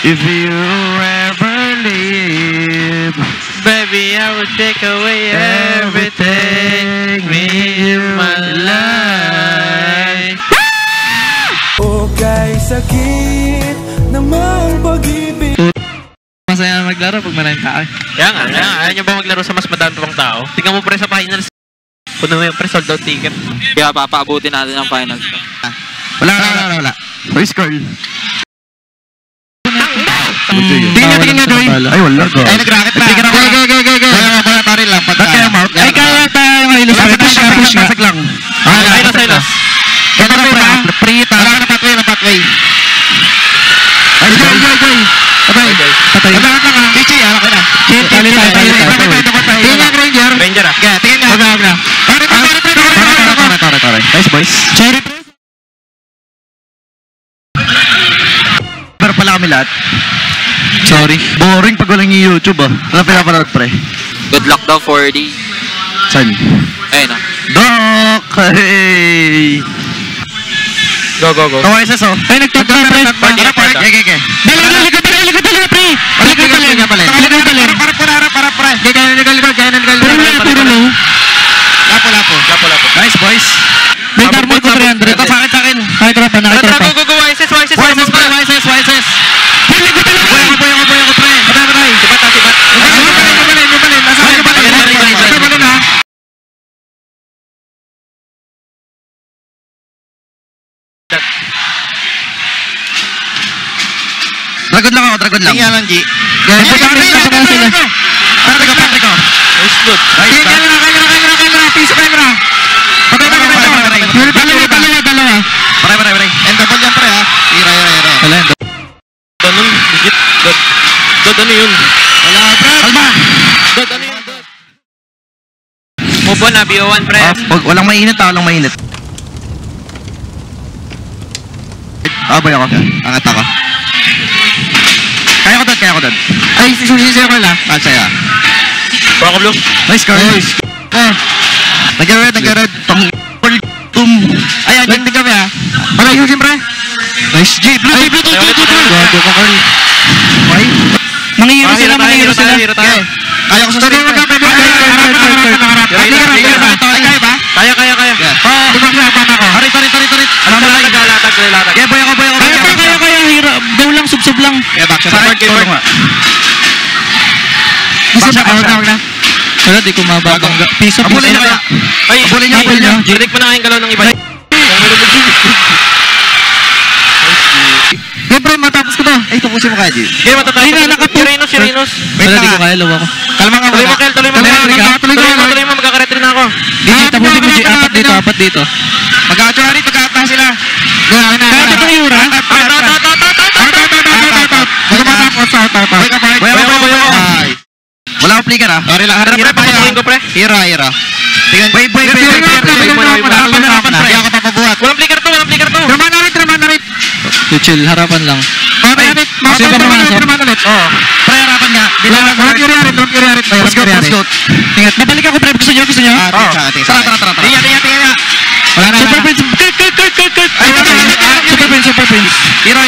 If you ever leave, Baby, I would take away everything in my life. Okay, sakit namang pag-ibig. masaya na maglaro pag maraming tao. Kaya nga, ayaw nyo ba maglaro sa mas madami pang tao? Tingnan mo pre sa finals. Puno mo yung pre, sold out ticket. Kaya papaabutin natin ang finals. Wala. First call. Tingnan natin nga gawin. Ay, wala ko. Ay, nag-rocket na. Go. Kaya parin lang. Kaya mount. Ay, kaya tayo ngayon. Push nga. Sag lang. Silos. Kaya na pre. Wala ka na pathway. Ay, go. Patay. Patakat lang ha. Pichi, alam ko na. Tingnan Ranger. Ranger ah. Kaya, tingnan nga. Tore. Nice boys. Cherry pre. Pero pala kami lahat. Sorry. Boring pag walang yung YouTube ah. Wala pinapanood pre. Good luck daw 4D. Saan? Ayun ah. Doc! Hey! Go. Kawai sa so. Ay, nagtag na pre. Park. Kaya. Likod pre. Lapo. Nice boys. May darmol ko 300. Ito sa akin. Nakikita pa. Go. YSS. Boy ako pre. Patay. Sibat. Yubalin. Nasaan yubalin ha? Dragod lang. Tingnan lang, G. Sila. Patrick ko. Nice good. Camera. Piso camera. Patay. Dalawa. Pare. Endable yan, pre, ha? Ira. Wala, Ganun, legit. Dod, ano yun? Wala, pre. Kalma. Dod, ano yun? Move on na, BO1, pre. Walang mainit. Boy ako. Angat ako. Kaya ko dad. Ay, sisiyo ko lang. Saya. Baka blue. Nice car. Nag-red. Ayan, din kami ha. Malayo siyempre. Nice G. Blue. Gago ka, Carl. Okay. Manghihiro sila. Kaya ko sa sarili. Kaya ba? Kaya. Harit. Naglalatag. Kaya boy ako. Kaya hiro. Go lang, sub lang. Kaya back shot. Wag na. Wala, di ko mababang. Piso. Abulin niyo. Direct mo na kayong galaw ng iba. Siyempre, matapos ko to. Ay, tapusin mo kaya, G. Kaya matatapos. Si Renos. Wait lang, di ko kaya, lawa ko. Kalma nga. Tuloy mo. Magkakaretry na ako. Tapusin mo, G. Apat dito. Mag-aatuari, pagkata sila. Kaya ito yung ura. Wala akong flicker ah. Patuloyin ko pre. Hira. Tingnan. Boy. Hindi ako papabuhat. Walang flicker to. Traman na rin. Chill, harapan lang. Siya ba pumasok? Pre, harapan nga. Don't carry harit. Let's go. Tingnan. Nabalik ako pre. Gusto niyo? Tara. Tingnan. Wala na. Super Prince. Super Prince. Hira.